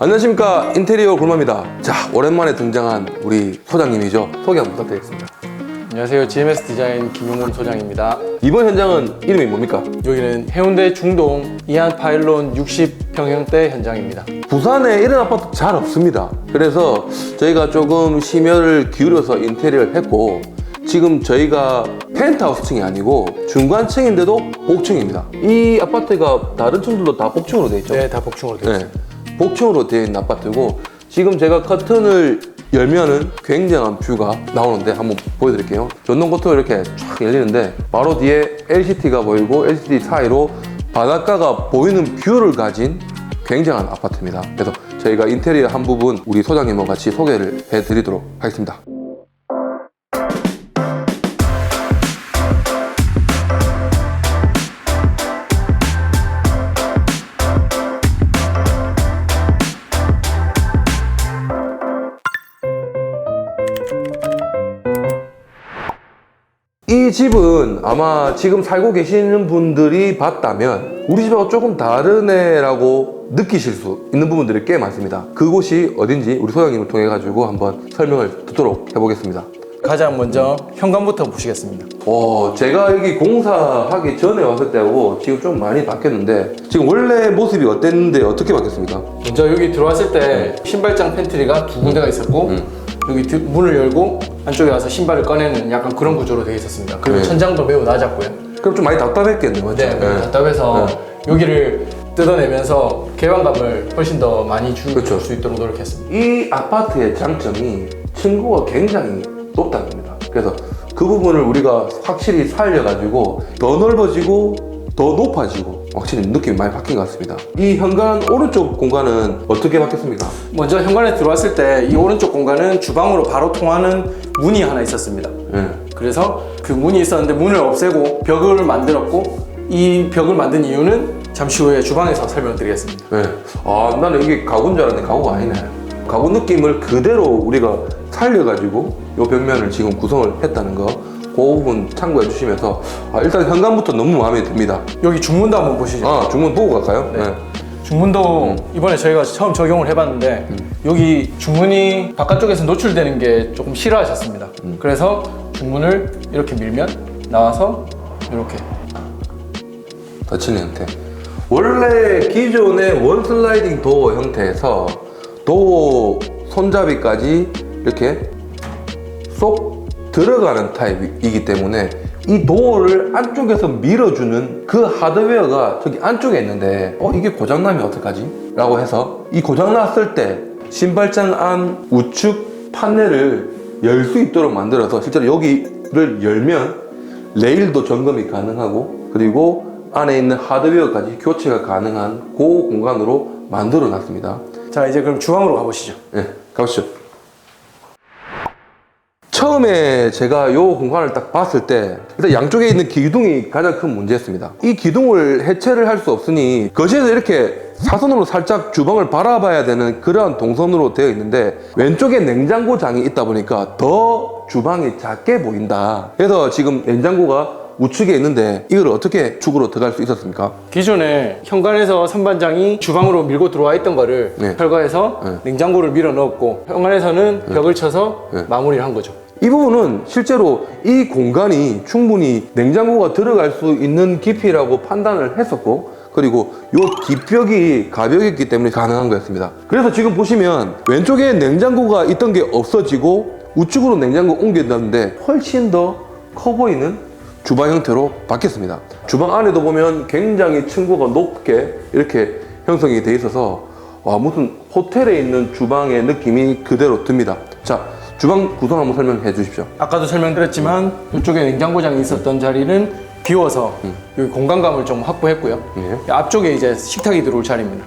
안녕하십니까, 인테리어 굴마입니다. 자, 오랜만에 등장한 우리 소장님이죠. 소개 한번 부탁드리겠습니다. 안녕하세요. GMS 디자인 김용범 소장입니다. 이번 현장은 이름이 뭡니까? 여기는 해운대 중동 이안 파일론 60평형대 현장입니다. 부산에 이런 아파트 잘 없습니다. 그래서 저희가 조금 심혈을 기울여서 인테리어를 했고, 지금 저희가 펜트하우스층이 아니고 중간층인데도 복층입니다. 이 아파트가 다른 층들도 다 복층으로 되어 있죠? 네, 다 복층으로 되어 있습니다. 복층으로 되어 있는 아파트고, 지금 제가 커튼을 열면은 굉장한 뷰가 나오는데 한번 보여드릴게요. 전동 커튼이 이렇게 쫙 열리는데 바로 뒤에 LCT가 보이고 LCT 사이로 바닷가가 보이는 뷰를 가진 굉장한 아파트입니다. 그래서 저희가 인테리어 한 부분 우리 소장님과 같이 소개를 해드리도록 하겠습니다. 이 집은 아마 지금 살고 계시는 분들이 봤다면 우리 집하고 조금 다르네라고 느끼실 수 있는 부분들이 꽤 많습니다. 그곳이 어딘지 우리 소장님을 통해 가지고 한번 설명을 듣도록 해보겠습니다. 가장 먼저 현관부터 보시겠습니다. 제가 여기 공사하기 전에 왔을 때하고 지금 좀 많이 바뀌었는데, 지금 원래 모습이 어땠는데 어떻게 바뀌었습니까? 먼저 여기 들어왔을 때 신발장 팬트리가 두 군데가 있었고 여기 문을 열고 안쪽에 와서 신발을 꺼내는 약간 그런 구조로 되어 있었습니다. 그리고 천장도 매우 낮았고요. 그럼 좀 많이 답답했겠네요, 맞죠? 네, 답답해서 여기를 뜯어내면서 개방감을 훨씬 더 많이 줄 수 있도록 노력했습니다. 이 아파트의 장점이 층고가 굉장히 높다는 겁니다. 그래서 그 부분을 우리가 확실히 살려가지고 더 넓어지고 더 높아지고 확실히 느낌이 많이 바뀐 것 같습니다. 이 현관 오른쪽 공간은 어떻게 바뀌었습니까? 먼저 현관에 들어왔을 때 이 오른쪽 공간은 주방으로 바로 통하는 문이 하나 있었습니다. 그래서 그 문이 있었는데 문을 없애고 벽을 만들었고, 이 벽을 만든 이유는 잠시 후에 주방에서 설명을 드리겠습니다. 나는 이게 가구인 줄 알았는데 가구가 아니네. 가구 느낌을 그대로 우리가 살려가지고 이 벽면을 지금 구성을 했다는 거, 그 부분 참고해 주시면서 일단 현관부터 너무 마음에 듭니다. 여기 중문도 한번 보시죠. 중문 보고 갈까요? 네. 중문도 이번에 저희가 처음 적용을 해봤는데 여기 중문이 바깥쪽에서 노출되는 게 조금 싫어하셨습니다. 그래서 중문을 이렇게 밀면 나와서 이렇게 닫히는 형태. 원래 기존의 원슬라이딩 도어 형태에서 도어 손잡이까지 이렇게 쏙 들어가는 타입이기 때문에 이 도어를 안쪽에서 밀어주는 그 하드웨어가 저기 안쪽에 있는데 이게 고장나면 어떡하지? 라고 해서 이 고장났을 때 신발장 안 우측 판넬을 열 수 있도록 만들어서 실제로 여기를 열면 레일도 점검이 가능하고, 그리고 안에 있는 하드웨어까지 교체가 가능한 그 공간으로 만들어 놨습니다. 자, 이제 그럼 주방으로 가보시죠. 네, 가보시죠. 처음에 제가 이 공간을 딱 봤을 때 일단 양쪽에 있는 기둥이 가장 큰 문제였습니다. 이 기둥을 해체를 할 수 없으니 거실에서 이렇게 사선으로 살짝 주방을 바라봐야 되는 그러한 동선으로 되어 있는데, 왼쪽에 냉장고장이 있다 보니까 더 주방이 작게 보인다. 그래서 지금 냉장고가 우측에 있는데 이걸 어떻게 축으로 들어갈 수 있었습니까? 기존에 현관에서 선반장이 주방으로 밀고 들어와 있던 거를 철거해서 냉장고를 밀어 넣었고, 현관에서는 벽을 쳐서 마무리를 한 거죠. 이 부분은 실제로 이 공간이 충분히 냉장고가 들어갈 수 있는 깊이라고 판단을 했었고, 그리고 이 뒷벽이 가벽이었기 때문에 가능한 거였습니다. 그래서 지금 보시면 왼쪽에 냉장고가 있던 게 없어지고 우측으로 냉장고 옮겨놨는데 훨씬 더 커 보이는 주방 형태로 바뀌었습니다. 주방 안에도 보면 굉장히 층고가 높게 이렇게 형성이 돼 있어서 무슨 호텔에 있는 주방의 느낌이 그대로 듭니다. 자, 주방 구성 한번 설명해 주십시오. 아까도 설명드렸지만 이쪽에 냉장고장이 있었던 자리는 비워서 여기 공간감을 좀 확보했고요. 앞쪽에 이제 식탁이 들어올 자리입니다.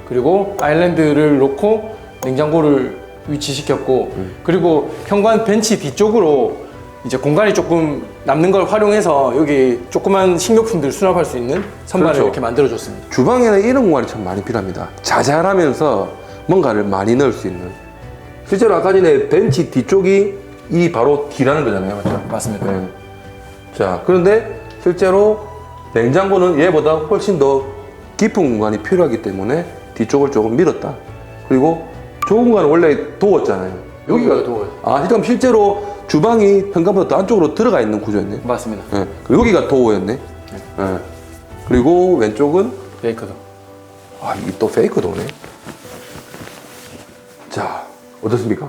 그리고 아일랜드를 놓고 냉장고를 위치시켰고, 그리고 현관 벤치 뒤쪽으로 이제 공간이 조금 남는 걸 활용해서 여기 조그만 식료품들 수납할 수 있는 선반을 이렇게 만들어줬습니다. 주방에는 이런 공간이 참 많이 필요합니다. 자잘하면서 뭔가를 많이 넣을 수 있는. 실제로 아까 전에 벤치 뒤쪽이 이 바로 뒤라는 거잖아요, 맞죠? 맞습니다. 자, 그런데 실제로 냉장고는 얘보다 훨씬 더 깊은 공간이 필요하기 때문에 뒤쪽을 조금 밀었다. 그리고 저 공간은 원래 도었잖아요. 여기가 도어요. 아, 그럼 실제로 주방이 현관부터 더 안쪽으로 들어가 있는 구조였네. 맞습니다. 예. 그리고 여기가 도어였네. 예. 그리고 왼쪽은 베이커도. 아, 이게 또 페이크 도네. 자, 어떻습니까?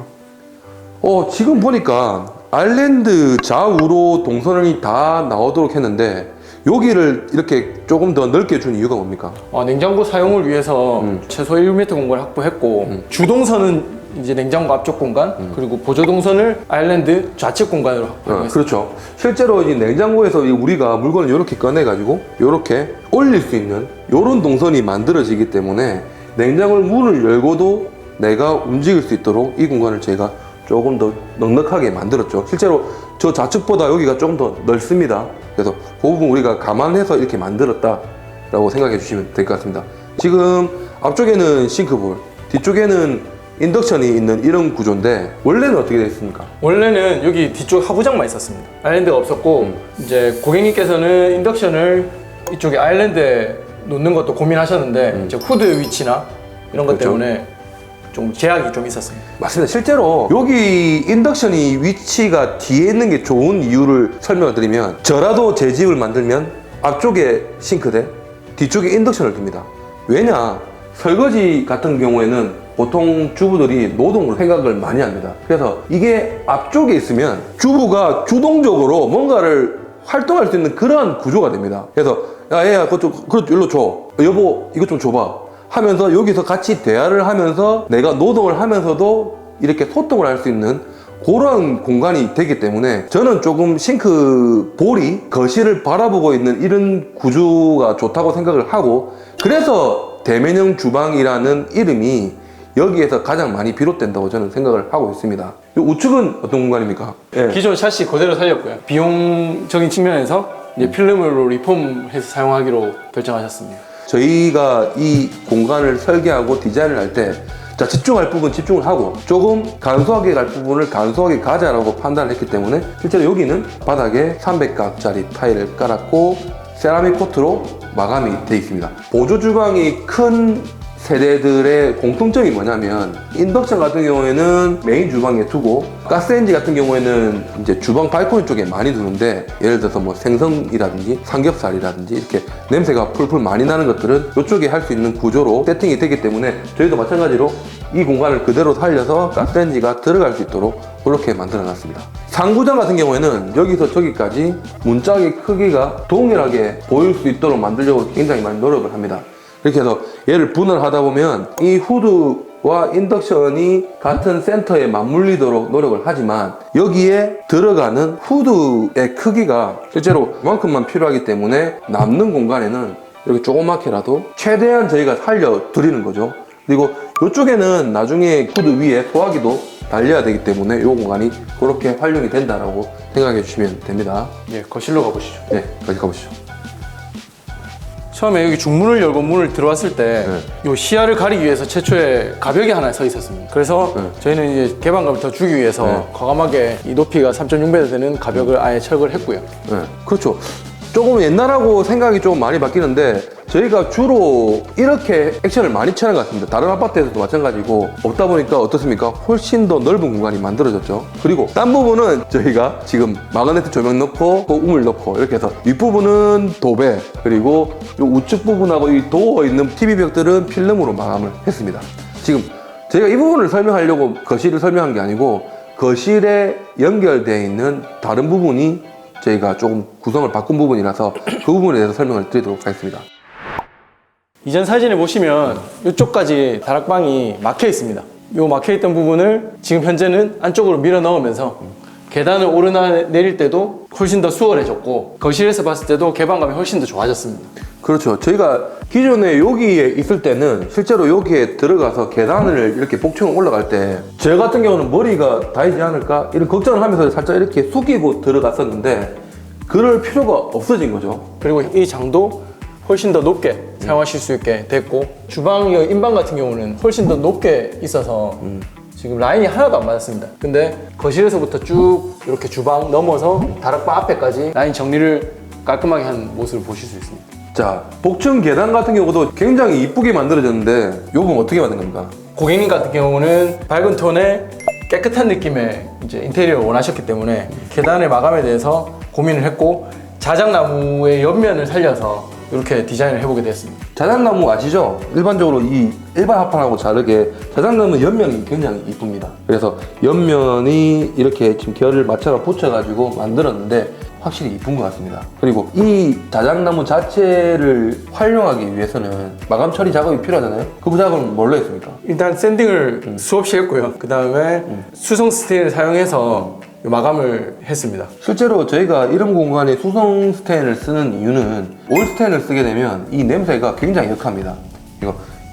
지금 보니까 아일랜드 좌우로 동선이 다 나오도록 했는데 여기를 이렇게 조금 더 넓게 준 이유가 뭡니까? 냉장고 사용을 위해서 최소 1m 공간을 확보했고 주동선은 이제 냉장고 앞쪽 공간 그리고 보조 동선을 아일랜드 좌측 공간으로 확보했습니다. 그렇죠. 실제로 이 냉장고에서 우리가 물건을 이렇게 꺼내가지고 이렇게 올릴 수 있는 이런 동선이 만들어지기 때문에 냉장고 문을 열고도 내가 움직일 수 있도록 이 공간을 제가 조금 더 넉넉하게 만들었죠. 실제로 저 좌측보다 여기가 조금 더 넓습니다. 그래서 그 부분 우리가 감안해서 이렇게 만들었다라고 생각해 주시면 될 것 같습니다. 지금 앞쪽에는 싱크볼, 뒤쪽에는 인덕션이 있는 이런 구조인데 원래는 어떻게 되어 있습니까? 원래는 여기 뒤쪽 하부장만 있었습니다. 아일랜드가 없었고 이제 고객님께서는 인덕션을 이쪽에 아일랜드에 놓는 것도 고민하셨는데 이제 후드 위치나 이런 것 그렇죠. 때문에 좀 제약이 좀 있었습니다. 맞습니다. 실제로 여기 인덕션이 위치가 뒤에 있는 게 좋은 이유를 설명을 드리면 저라도 제 집을 만들면 앞쪽에 싱크대, 뒤쪽에 인덕션을 둡니다. 왜냐? 설거지 같은 경우에는 보통 주부들이 노동으로 생각을 많이 합니다. 그래서 이게 앞쪽에 있으면 주부가 주동적으로 뭔가를 활동할 수 있는 그러한 구조가 됩니다. 그래서 야, 얘야, 그것 일로 줘. 여보, 이것 좀 줘봐. 하면서 여기서 같이 대화를 하면서 내가 노동을 하면서도 이렇게 소통을 할 수 있는 그런 공간이 되기 때문에 저는 조금 싱크볼이 거실을 바라보고 있는 이런 구조가 좋다고 생각을 하고 그래서 대면형 주방이라는 이름이 여기에서 가장 많이 비롯된다고 저는 생각을 하고 있습니다. 이 우측은 어떤 공간입니까? 예. 기존 샤시 그대로 살렸고요. 비용적인 측면에서 이제 필름으로 리폼해서 사용하기로 결정하셨습니다. 저희가 이 공간을 설계하고 디자인을 할 때 자, 집중할 부분 집중을 하고 조금 간소하게 갈 부분을 간소하게 가자라고 판단을 했기 때문에 실제로 여기는 바닥에 300각짜리 타일을 깔았고 세라믹 코트로 마감이 되어 있습니다. 보조 주방이 큰 세대들의 공통점이 뭐냐면 인덕션 같은 경우에는 메인 주방에 두고 가스레인지 같은 경우에는 이제 주방 발코니 쪽에 많이 두는데 예를 들어서 뭐 생선이라든지 삼겹살이라든지 이렇게 냄새가 풀풀 많이 나는 것들은 이쪽에 할 수 있는 구조로 세팅이 되기 때문에 저희도 마찬가지로 이 공간을 그대로 살려서 가스레인지가 들어갈 수 있도록 그렇게 만들어 놨습니다. 상부장 같은 경우에는 여기서 저기까지 문짝의 크기가 동일하게 보일 수 있도록 만들려고 굉장히 많이 노력을 합니다. 이렇게 해서 얘를 분할하다 보면 이 후드와 인덕션이 같은 센터에 맞물리도록 노력을 하지만 여기에 들어가는 후드의 크기가 실제로 그만큼만 필요하기 때문에 남는 공간에는 이렇게 조그맣게라도 최대한 저희가 살려드리는 거죠. 그리고 이쪽에는 나중에 후드 위에 소화기도 달려야 되기 때문에 이 공간이 그렇게 활용이 된다라고 생각해 주시면 됩니다. 예, 거실로 가보시죠. 네, 거기 가보시죠. 처음에 여기 중문을 열고 문을 들어왔을 때 이 시야를 가리기 위해서 최초에 가벽이 하나 서 있었습니다. 그래서 저희는 이제 개방감을 더 주기 위해서 과감하게 이 높이가 3.6m 되는 가벽을 아예 철거를 했고요. 네, 그렇죠. 조금 옛날하고 생각이 좀 많이 바뀌는데 저희가 주로 이렇게 액션을 많이 취하는 것 같습니다. 다른 아파트에서도 마찬가지고 없다 보니까 어떻습니까? 훨씬 더 넓은 공간이 만들어졌죠. 그리고 딴 부분은 저희가 지금 마그네틱 조명 넣고 우물 넣고 이렇게 해서 윗부분은 도배 그리고 이 우측 부분하고 이 도어 있는 TV 벽들은 필름으로 마감을 했습니다. 지금 저희가 이 부분을 설명하려고 거실을 설명한 게 아니고 거실에 연결되어 있는 다른 부분이 저희가 조금 구성을 바꾼 부분이라서 그 부분에 대해서 설명을 드리도록 하겠습니다. 이전 사진을 보시면 이쪽까지 다락방이 막혀 있습니다. 이 막혀 있던 부분을 지금 현재는 안쪽으로 밀어 넣으면서 계단을 오르내릴 때도 훨씬 더 수월해졌고 거실에서 봤을 때도 개방감이 훨씬 더 좋아졌습니다. 그렇죠. 저희가 기존에 여기에 있을 때는 실제로 여기에 들어가서 계단을 이렇게 복층을 올라갈 때 저 같은 경우는 머리가 닿이지 않을까 이런 걱정을 하면서 살짝 이렇게 숙이고 들어갔었는데 그럴 필요가 없어진 거죠. 그리고 이 장도 훨씬 더 높게 사용하실 수 있게 됐고 주방 인방 같은 경우는 훨씬 더 높게 있어서 지금 라인이 하나도 안 맞았습니다. 근데 거실에서부터 쭉 이렇게 주방 넘어서 다락방 앞에까지 라인 정리를 깔끔하게 한 모습을 보실 수 있습니다. 자, 복층 계단 같은 경우도 굉장히 이쁘게 만들어졌는데 요건 어떻게 만든 겁니까? 고객님 같은 경우는 밝은 톤의 깨끗한 느낌의 이제 인테리어를 원하셨기 때문에 계단의 마감에 대해서 고민을 했고 자작나무의 옆면을 살려서 이렇게 디자인을 해보게 됐습니다. 자작나무 아시죠? 일반적으로 이 일반 합판하고 다르게 자작나무 옆면이 굉장히 이쁩니다. 그래서 옆면이 이렇게 지금 결을 맞춰서 붙여가지고 만들었는데 확실히 이쁜 것 같습니다. 그리고 이 자작나무 자체를 활용하기 위해서는 마감 처리 작업이 필요하잖아요. 그 작업은 뭘로 했습니까? 일단 샌딩을 수없이 했고요. 그 다음에 수성 스테인을 사용해서 마감을 했습니다. 실제로 저희가 이런 공간에 수성 스테인을 쓰는 이유는 올 스테인을 쓰게 되면 이 냄새가 굉장히 역합니다.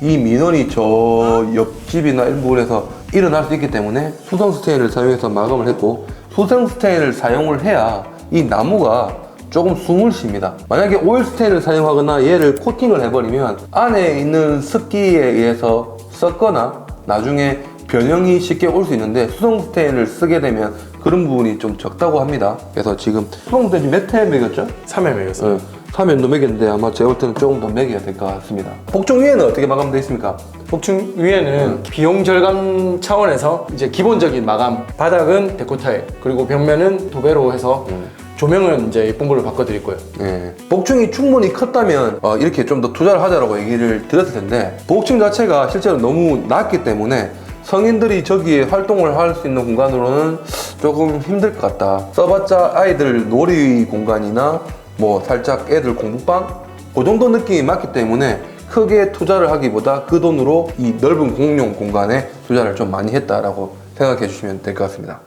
이 민원이 저 옆집이나 이런 부분에서 일어날 수 있기 때문에 수성 스테인을 사용해서 마감을 했고, 수성 스테인을 사용을 해야 이 나무가 조금 숨을 쉽니다. 만약에 오일 스테인을 사용하거나 얘를 코팅을 해버리면 안에 있는 습기에 의해서 썩거나 나중에 변형이 쉽게 올 수 있는데, 수성 스테인을 쓰게 되면 그런 부분이 좀 적다고 합니다. 그래서 지금 수성 스테인 몇 회 매겼죠? 3회 매겼어요. 3회도 매겼는데 아마 제가 볼 때는 조금 더 매겨야 될 것 같습니다. 복층 위에는 어떻게 마감되어 있습니까? 복층 위에는 비용 절감 차원에서 이제 기본적인 마감, 바닥은 데코 타일, 그리고 벽면은 도배로 해서 조명은 이제 예쁜 걸로 바꿔드릴 거예요. 네. 복층이 충분히 컸다면 이렇게 좀 더 투자를 하자라고 얘기를 드렸을 텐데, 복층 자체가 실제로 너무 낮기 때문에 성인들이 저기에 활동을 할 수 있는 공간으로는 조금 힘들 것 같다. 써봤자 아이들 놀이 공간이나 뭐 살짝 애들 공부방? 그 정도 느낌이 맞기 때문에 크게 투자를 하기보다 그 돈으로 이 넓은 공용 공간에 투자를 좀 많이 했다라고 생각해 주시면 될 것 같습니다.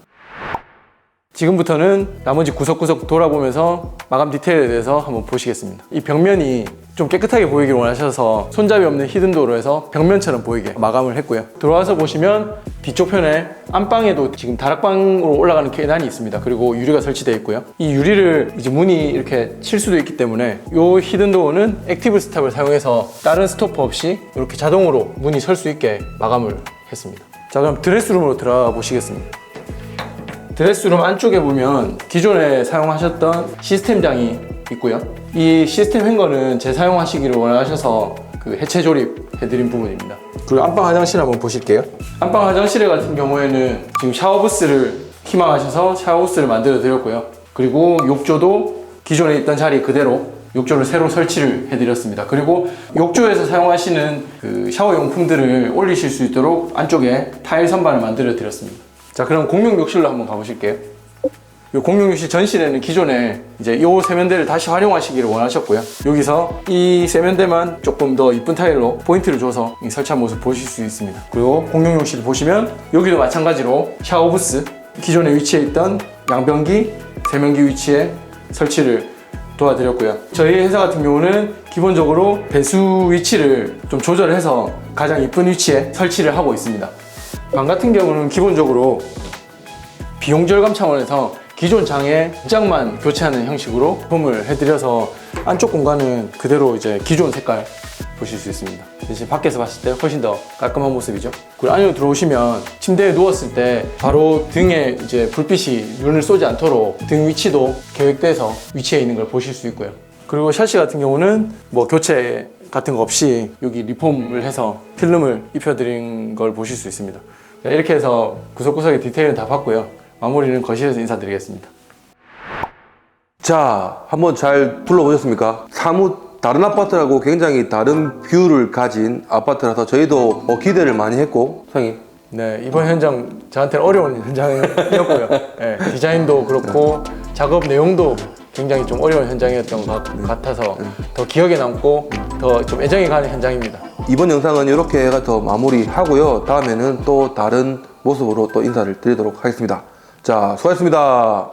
지금부터는 나머지 구석구석 돌아보면서 마감 디테일에 대해서 한번 보시겠습니다. 이 벽면이 좀 깨끗하게 보이길 원하셔서 손잡이 없는 히든도어로 해서 벽면처럼 보이게 마감을 했고요. 들어와서 보시면 뒤쪽 편에 안방에도 지금 다락방으로 올라가는 계단이 있습니다. 그리고 유리가 설치되어 있고요. 이 유리를 이제 문이 이렇게 칠 수도 있기 때문에 이 히든도어는 액티브 스탑을 사용해서 다른 스토퍼 없이 이렇게 자동으로 문이 설 수 있게 마감을 했습니다. 자, 그럼 드레스룸으로 들어가 보시겠습니다. 드레스룸 안쪽에 보면 기존에 사용하셨던 시스템장이 있고요. 이 시스템 행거는 재사용하시기를 원하셔서 그 해체 조립해드린 부분입니다. 그리고 안방 화장실 한번 보실게요. 안방 화장실 같은 경우에는 지금 샤워부스를 희망하셔서 샤워부스를 만들어 드렸고요. 그리고 욕조도 기존에 있던 자리 그대로 욕조를 새로 설치를 해드렸습니다. 그리고 욕조에서 사용하시는 그 샤워용품들을 올리실 수 있도록 안쪽에 타일 선반을 만들어 드렸습니다. 자, 그럼 공용 욕실로 한번 가보실게요. 이 공용 욕실 전실에는 기존에 이제 이 세면대를 다시 활용하시기를 원하셨고요. 여기서 이 세면대만 조금 더 이쁜 타일로 포인트를 줘서 설치한 모습 보실 수 있습니다. 그리고 공용 욕실 보시면 여기도 마찬가지로 샤워부스, 기존에 위치해 있던 양변기, 세면기 위치에 설치를 도와드렸고요. 저희 회사 같은 경우는 기본적으로 배수 위치를 좀 조절해서 가장 이쁜 위치에 설치를 하고 있습니다. 방 같은 경우는 기본적으로 비용 절감 차원에서 기존 장에 장만 교체하는 형식으로 제품을 해드려서 안쪽 공간은 그대로 이제 기존 색깔 보실 수 있습니다. 대신 밖에서 봤을 때 훨씬 더 깔끔한 모습이죠. 그리고 안으로 들어오시면 침대에 누웠을 때 바로 등에 이제 불빛이 눈을 쏘지 않도록 등 위치도 계획돼서 위치해 있는 걸 보실 수 있고요. 그리고 샤시 같은 경우는 뭐 교체 같은 거 없이 여기 리폼을 해서 필름을 입혀드린 걸 보실 수 있습니다. 이렇게 해서 구석구석의 디테일은 다 봤고요. 마무리는 거실에서 인사드리겠습니다. 자, 한번 잘 둘러보셨습니까? 사뭇 다른 아파트라고 굉장히 다른 뷰를 가진 아파트라서 저희도 기대를 많이 했고, 사장님. 네, 이번 현장 저한테는 어려운 현장이었고요. 네, 디자인도 그렇고 작업 내용도 굉장히 좀 어려운 현장이었던 것 같아서 더 기억에 남고 더 좀 애정이 가는 현장입니다. 이번 영상은 이렇게 해가 더 마무리하고요. 다음에는 또 다른 모습으로 또 인사를 드리도록 하겠습니다. 자, 수고하셨습니다.